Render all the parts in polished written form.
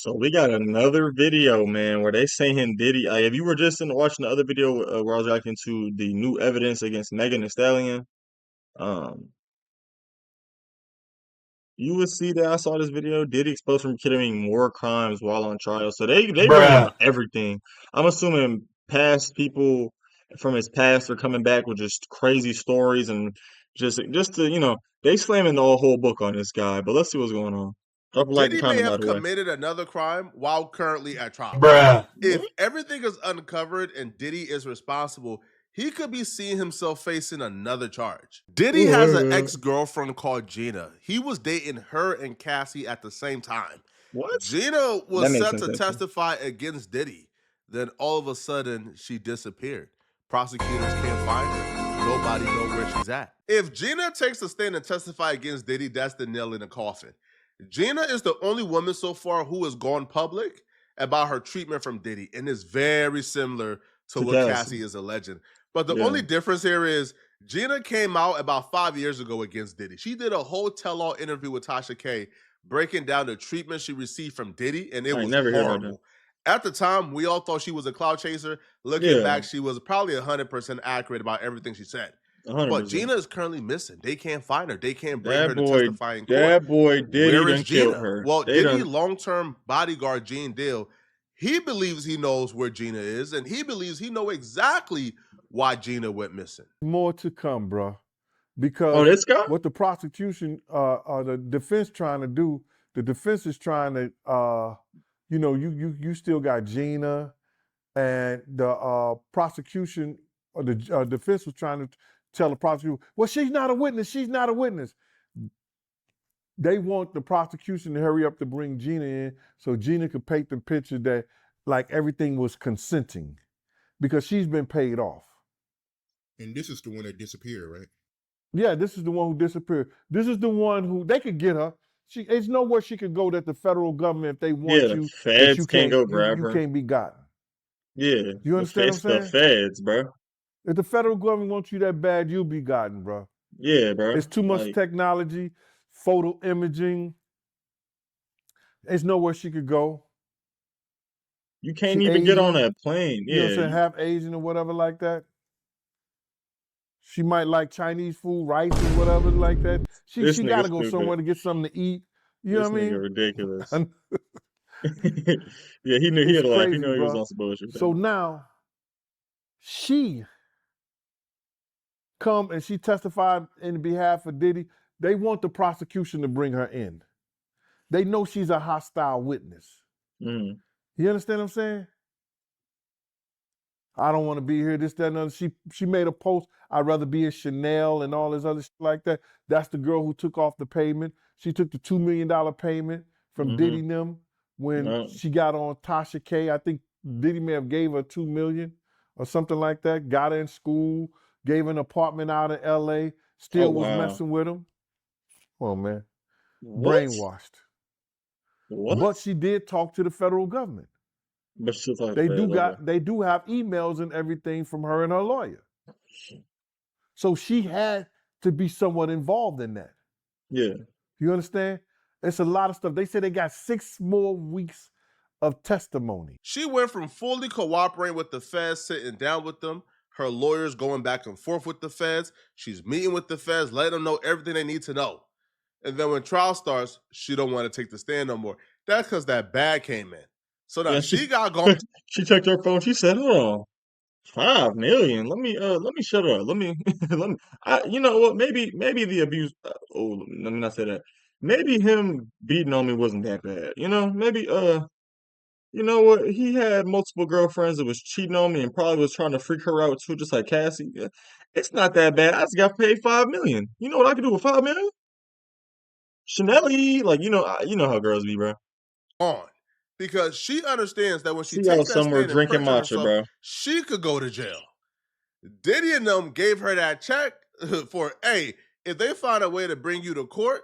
So we got another video, man, where they saying Diddy. If you were just watching the other video where I was reacting to the new evidence against Megan Thee Stallion, um, you would see that I saw this video. Diddy exposed from committing more crimes while on trial. So they bringing Bruh. up everything. I'm assuming past people from his past are coming back with just crazy stories and just to they slamming the whole book on this guy. But let's see what's going on. Drop a like and Diddy may comment, by have the way. committed another crime while currently at trial. Bruh. If everything is uncovered and Diddy is responsible, he could be seeing himself facing another charge. Diddy has an ex-girlfriend called Gina. He was dating her and Cassie at the same time. What? Gina That was makes set sense, to actually. testify against Diddy. Then all of a sudden, she disappeared. Prosecutors can't find her. Nobody knows where she's at. If Gina takes a stand and testify against Diddy, that's the nail in the coffin. Gina is the only woman so far who has gone public about her treatment from Diddy, and is very similar to what Cassie is alleging. But the only difference here is Gina came out about 5 years ago against Diddy. She did a whole tell-all interview with Tasha K, breaking down the treatment she received from Diddy, and it was never heard about that. horrible. At the time, we all thought she was a cloud chaser. Looking back, she was probably 100% accurate about everything she said. 100%. But Gina is currently missing. They can't find her. They can't bring That her to boy, testify in court. that boy Diddy Where is done killed Gina? her. Well, They Diddy done. long-term bodyguard Gene Deal, he believes he knows where Gina is, and he believes he know exactly why Gina went missing. More to come, bro. Oh, Because this guy? what the prosecution or the defense trying to do, the defense is trying to, you still got Gina, and the prosecution or the defense was trying to tell the prosecutor, well, she's not a witness. She's not a witness. They want the prosecution to hurry up to bring Gina in so Gina could paint the picture that like everything was consenting because she's been paid off. And this is the one that disappeared, right? Yeah, this is the one who disappeared. This is the one who they could get her. There's nowhere she could go that the federal government, if they want The you, feds you can't go grab you her. can't be gotten. Yeah, You understand what I'm saying? The feds, bro. If the federal government wants you that bad, you'll be gotten, bro. Yeah, bro. It's too much technology, photo imaging. There's nowhere she could go. You can't even get on that plane. You know what I'm saying? Half Asian or whatever like that. She might like Chinese food, rice or whatever like that. She got to go somewhere to get something to eat. You know what I mean? Ridiculous. Yeah, he knew he had a laugh. He knew he was on some bullshit. So now she come and she testified in behalf of Diddy. They want the prosecution to bring her in. They know she's a hostile witness. Mm. You understand what I'm saying? I don't want to be here, this, that, and other. She made a post, I'd rather be in Chanel and all this other shit like that. That's the girl who took off the payment. She took the $2 million payment from Diddy and them when she got on Tasha K. I think Diddy may have gave her $2 million or something like that. Got her in school, gave her an apartment out in LA, still was messing with him. Oh, man. Brainwashed. What? But she did talk to the federal government. But like they do have emails and everything from her and her lawyer. So she had to be somewhat involved in that. Yeah. You understand? It's a lot of stuff. They said they got 6 more weeks of testimony. She went from fully cooperating with the feds, sitting down with them, her lawyers going back and forth with the feds. She's meeting with the feds, letting them know everything they need to know. And then when trial starts, she don't want to take the stand no more. That's because that bag came in. So now she got gone. She checked her phone. She said, "Hold on, 5 million. Let me shut up. Let me you know what? Maybe the abuse. Let me not say that. Maybe him beating on me wasn't that bad. You know, maybe you know what? He had multiple girlfriends that was cheating on me and probably was trying to freak her out too, just like Cassie. It's not that bad. I just got paid 5 million. You know what I could do with 5 million? Chanel-y, like you know how girls be, bro. On. Because she understands that when she takes out that somewhere stand and drinking perjure matcha, herself, bro. she could go to jail. Diddy and them gave her that check for, hey, if they find a way to bring you to court,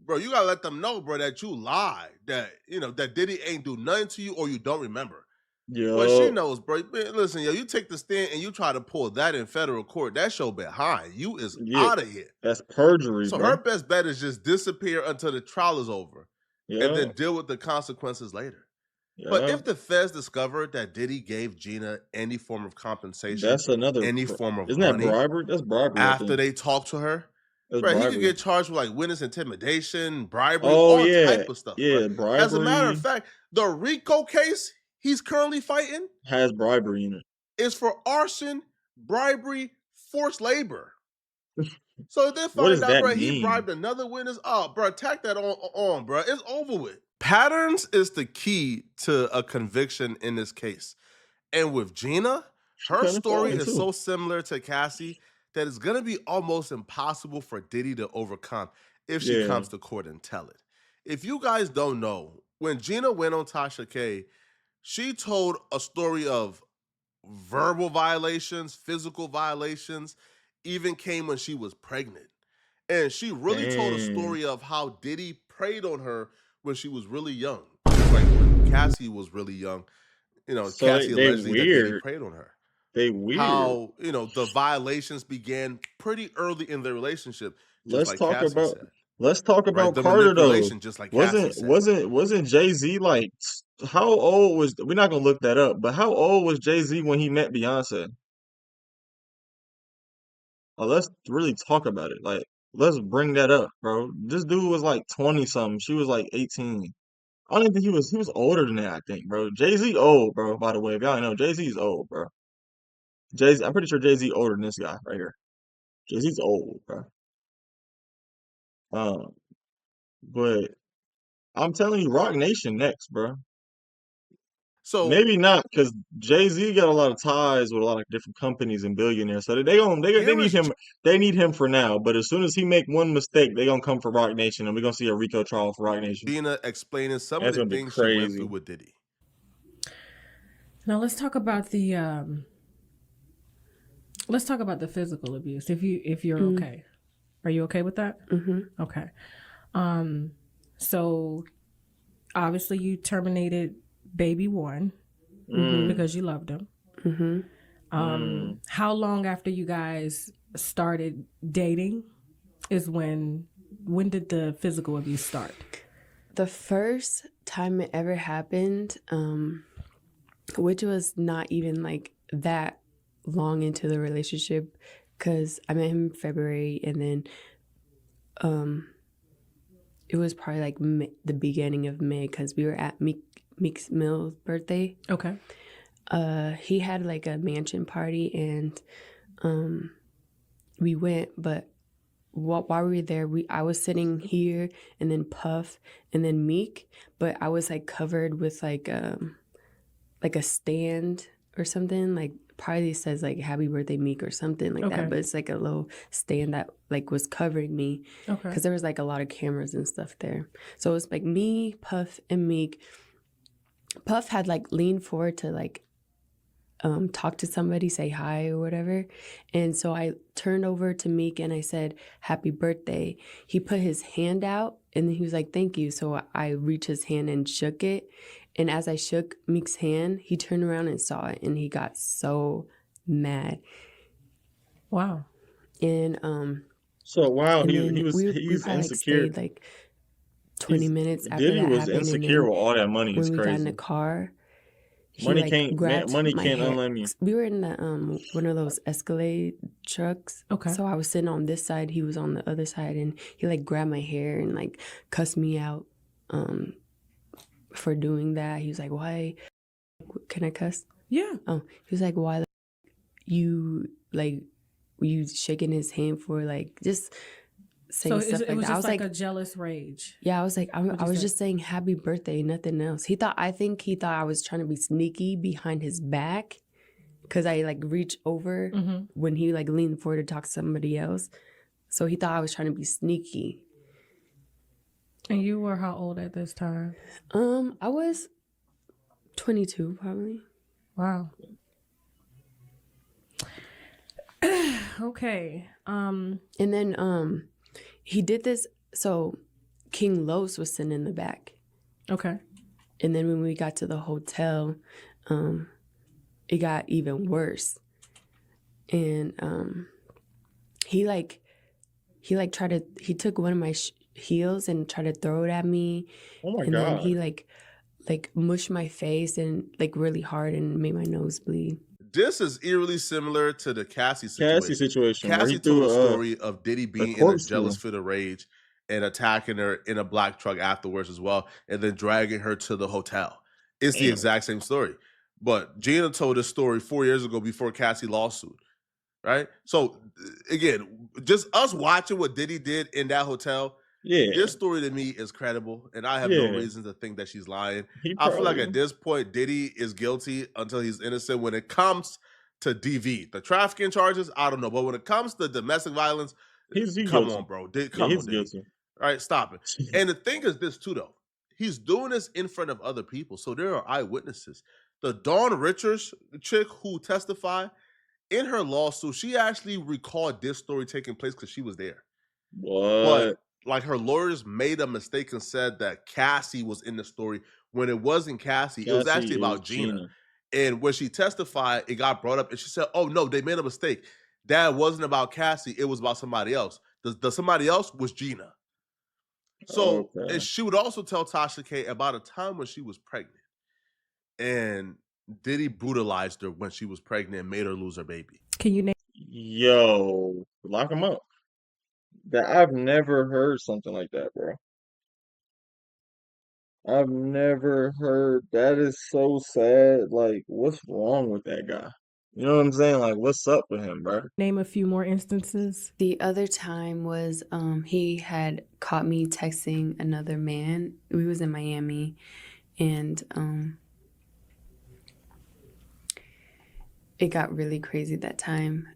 bro, you gotta let them know, bro, that you lied, that that Diddy ain't do nothing to you or you don't remember. Yo. But she knows, bro. Listen, yo, you take the stand and you try to pull that in federal court, that's your behind. You is out of here. That's perjury, So bro. her best bet is just disappear until the trial is over. and Yeah, then deal with the consequences later. But yeah. if the feds discovered that Diddy gave Gina any form of compensation, That's another. any form of Isn't that money bribery? That's bribery, I after think. they talked to her, That's bro, he could bribery. get charged with like witness intimidation, bribery, Oh all yeah, type of stuff, bro. yeah. As a matter of Bribery fact, the RICO case he's currently fighting has bribery in it. is for arson, bribery, forced labor. So if they What find does out, that bro, he mean? bribed another witness, oh, bro, tack that on, bro. It's over with. Patterns is the key to a conviction in this case. And with Gina, She her couldn't story falling is too. so similar to Cassie that it's going to be almost impossible for Diddy to overcome if she Yeah. comes to court and tell it. If you guys don't know, when Gina went on Tasha K, she told a story of verbal violations, physical violations, even came when she was pregnant. And she really told a Dang. story of how Diddy preyed on her when she was really young. Just like when Cassie was really young, So Cassie they allegedly that Diddy weird. preyed on her. They weird. How, the violations began pretty early in their relationship, just Let's like talk Cassie about said. let's talk Right? about The Carter though. manipulation, just like Cassie Wasn't said. wasn't wasn't Jay-Z like how old was we're not gonna look that up, but how old was Jay-Z when he met Beyonce? Let's really talk about it. Like, let's bring that up, bro. This dude was like 20 something. She was like 18. I don't even think he was older than that, I think, bro. Jay-Z old, bro, by the way. If y'all know, Jay-Z's old, bro. Jay-Z, I'm pretty sure Jay-Z older than this guy right here. Jay-Z's old, bro. Um, but I'm telling you, Rock Nation next, bro. So Maybe not, because Jay-Z got a lot of ties with a lot of different companies and billionaires. So they here need is him. They need him for now. But as soon as he make one mistake, they gonna come for Rock Nation, and we're gonna see a Rico trial for Rock Nation. Gina explaining some of That's the gonna be things she went through crazy. with Diddy. Now let's talk about the physical abuse. If you're okay, are you okay with that? Mm-hmm. Okay. So obviously you terminated baby one because you loved him. Mm-hmm. How long after you guys started dating is when did the physical abuse start? The first time it ever happened, which was not even like that long into the relationship, because I met him in February, and then it was probably like the beginning of May, because we were at Meek's Mill's birthday. Okay. He had like a mansion party, and we went, but while we were there, I was sitting here, and then Puff, and then Meek, but I was like covered with like a stand or something, like probably says like "Happy Birthday, Meek" or something like Okay. that, but it's like a little stand that like was covering me, Okay. because there was like a lot of cameras and stuff there. So it was like me, Puff, and Meek. Puff had like leaned forward to like talk to somebody, say hi or whatever. And so I turned over to Meek and I said, "Happy birthday." He put his hand out and he was like, "Thank you." So I reached his hand and shook it. And as I shook Meek's hand, he turned around and saw it, and he got so mad. Wow. And So wow, and he then was we he's probably like insecure. stayed like 20 He's minutes after Diddy that was happened. And insecure then with all that money. It's when we got in the crazy. car, he Money like can't grabbed money my can't hair. unlame you. We were in the one of those Escalade trucks. Okay. So I was sitting on this side, he was on the other side, and he like grabbed my hair and like cussed me out for doing that. He was like, "Why? Can I cuss?" Yeah. Oh, he was like, "Why you shaking his hand for?" Like just saying So stuff it like was that. I just was like like, a jealous rage. yeah, I was like, I What'd you was say? just saying happy birthday, nothing else. I think he thought I was trying to be sneaky behind his back, because I like reached over when he like leaned forward to talk to somebody else. So he thought I was trying to be sneaky. And you were how old at this time? I was 22 probably. Wow. Okay. And then he did this, so King Los was sitting in the back. Okay. And then when we got to the hotel, it got even worse. And he took one of my heels and tried to throw it at me. Oh my And then God. he like mushed my face and like really hard and made my nose bleed. This is eerily similar to the Cassie Cassie situation. situation where he Cassie told a threw story of Diddy a being in a jealous corkscrew. fit of rage and attacking her in a black truck afterwards as well, and then dragging her to the hotel. It's the Damn. exact same story. But Gina told this story 4 years ago before Cassie lawsuit, right? So again, just us watching what Diddy did in that hotel, Yeah. this story to me is credible, and I have no Yeah. reason to think that she's lying. He I feel like probably. at this point, Diddy is guilty until he's innocent. When it comes to DV, the trafficking charges, I don't know. But when it comes to domestic violence, He's come guilty. on, bro. Yeah, Come he's on, Diddy. guilty. All right, stop it. And the thing is this too, though. He's doing this in front of other people, so there are eyewitnesses. The Dawn Richards chick who testified in her lawsuit, she actually recalled this story taking place because she was there. What? But like her lawyers made a mistake and said that Cassie was in the story when it wasn't Cassie. It was Cassie actually is about Gina. Gina. And when she testified, it got brought up and she said, oh no, they made a mistake. That wasn't about Cassie, it was about somebody else. The somebody else was Gina. So Okay. and she would also tell Tasha K about a time when she was pregnant. And Diddy brutalized her when she was pregnant and made her lose her baby. Can you name Yo, lock him up. That I've never heard something like that, bro. I've never heard. That is so sad. Like, what's wrong with that guy? You know what I'm saying? Like, what's up with him, bro? a few more instances? The other time was he had caught me texting another man. We was in Miami, and it got really crazy that time.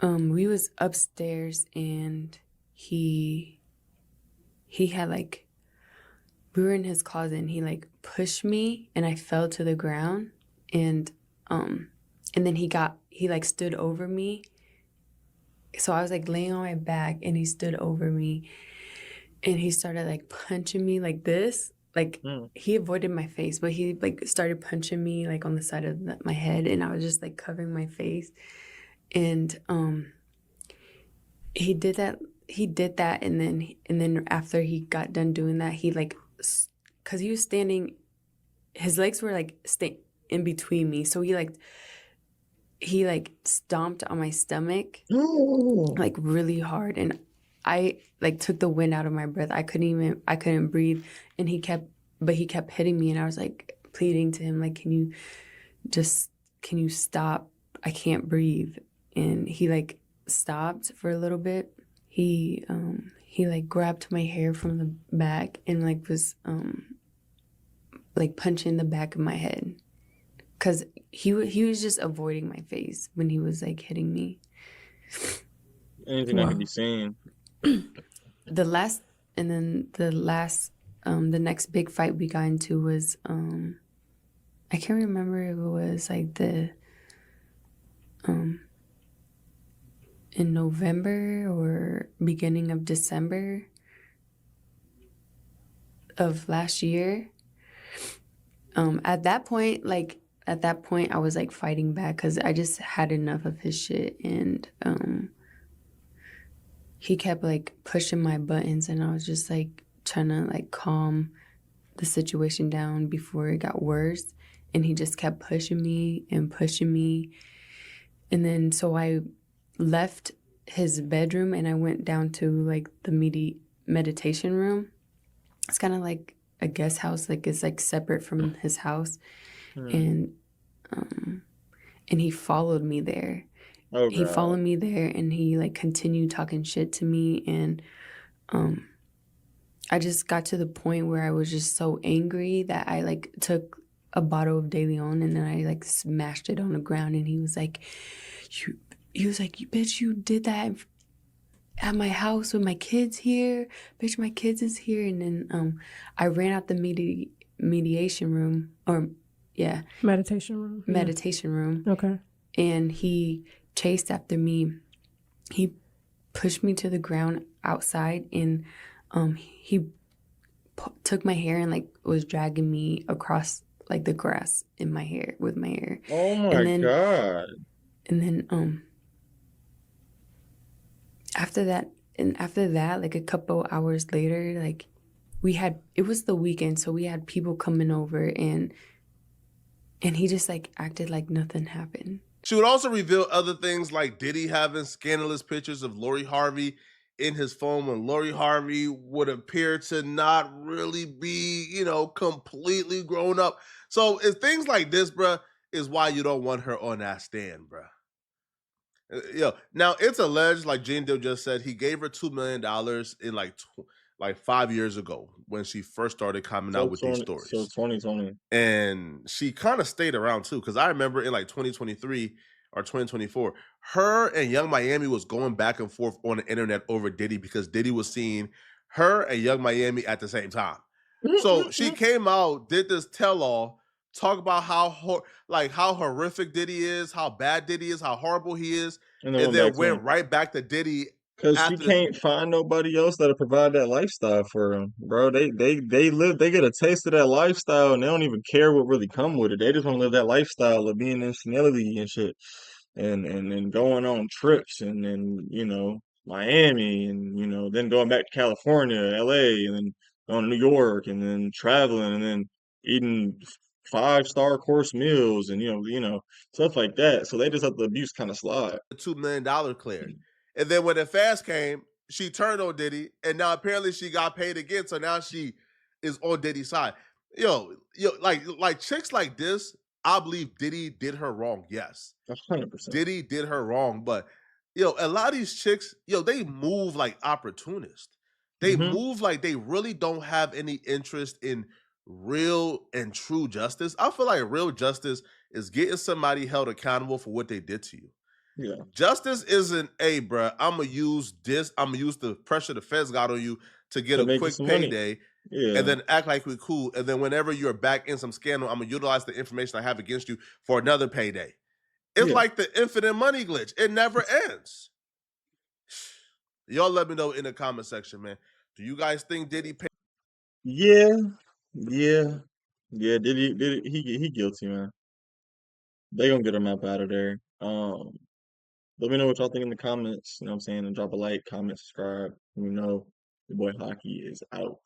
We was upstairs and he had like, we were in his closet and he like pushed me and I fell to the ground, and then he like stood over me. So I was like laying on my back and he stood over me and he started like punching me like this. Like he avoided my face, but he like started punching me like on the side of my head, and I was just like covering my face. And he did that, and then after he got done doing that, he like, because he was standing, his legs were like in between me, so he like stomped on my stomach like really hard, and I like took the wind out of my breath. I couldn't breathe, and he kept hitting me, and I was like pleading to him like, can you stop? I can't breathe. And he like stopped for a little bit. He like grabbed my hair from the back and like was like punching the back of my head, because he was just avoiding my face when he was like hitting me. Anything that can be seen. The next big fight we got into was I can't remember if it was like in November or beginning of December of last year. At that point I was like fighting back because I just had enough of his shit, and he kept like pushing my buttons, and I was just like trying to like calm the situation down before it got worse, and he just kept pushing me, and then so I left his bedroom and I went down to like the meditation room. It's kind of like a guest house, like it's like separate from his house. And he followed me there. Oh, He God. followed me there, and he like continued talking shit to me, and I just got to the point where I was just so angry that I like took a bottle of De Leon and then I like smashed it on the ground, and he was like, you bitch, you did that at my house with my kids here, bitch, my kids is here. And then I ran out the meditation room, or yeah, Meditation room. Okay. And he chased after me. He pushed me to the ground outside, and he took my hair and like was dragging me across like the grass in my hair with my hair. Oh my God. And then after that, like a couple hours later, like it was the weekend, so we had people coming over, and he just like acted like nothing happened. She would also reveal other things like Diddy having scandalous pictures of Lori Harvey in his phone when Lori Harvey would appear to not really be, completely grown up. So it's things like this, bruh, is why you don't want her on that stand, bruh. Now it's alleged, like Gene Dill just said, he gave her $2 million in like 5 years ago when she first started coming out with these So stories. 2020. And she kind of stayed around too, because I remember in like 2023 or 2024, her and Young Miami was going back and forth on the internet over Diddy because Diddy was seeing her and Young Miami at the same time. So she came out, did this tell-all, talk about how horrific Diddy is, how bad Diddy is, how horrible he is, And and went back then to him. went right back to Diddy Cause she after the can't find nobody else that'll provide that lifestyle for them, bro. They get a taste of that lifestyle and they don't even care what really come with it. They just want to live that lifestyle of being in senility and shit, and going on trips and Miami and then going back to California, LA, and then going to New York and then traveling and then eating 5-star course meals and stuff like that. So they just let the abuse kind of slide. $2 million cleared. And then when the fast came, she turned on Diddy, and now apparently she got paid again. So now she is on Diddy's side. Like chicks like this, I believe Diddy did her wrong. Yes, 100%. Diddy did her wrong, but a lot of these chicks, they move like opportunists. They Hmm. move like they really don't have any interest in real and true justice. I feel like real justice is getting somebody held accountable for what they did to you. Yeah. Justice isn't, hey, bruh, I'm gonna use the pressure the feds got on you to get To a make you quick some money. payday, and Yeah. then act like we're cool. And then whenever you're back in some scandal, I'm gonna utilize the information I have against you for another payday. It's Yeah. like the infinite money glitch. It never ends. Y'all let me know in the comment section, man. Do you guys think Diddy paid? Yeah. Yeah. Yeah. He guilty, man. They gonna get him up out of there. Let me know what y'all think in the comments. You know what I'm saying? And drop a like, comment, subscribe. You know, the boy Hockey is out.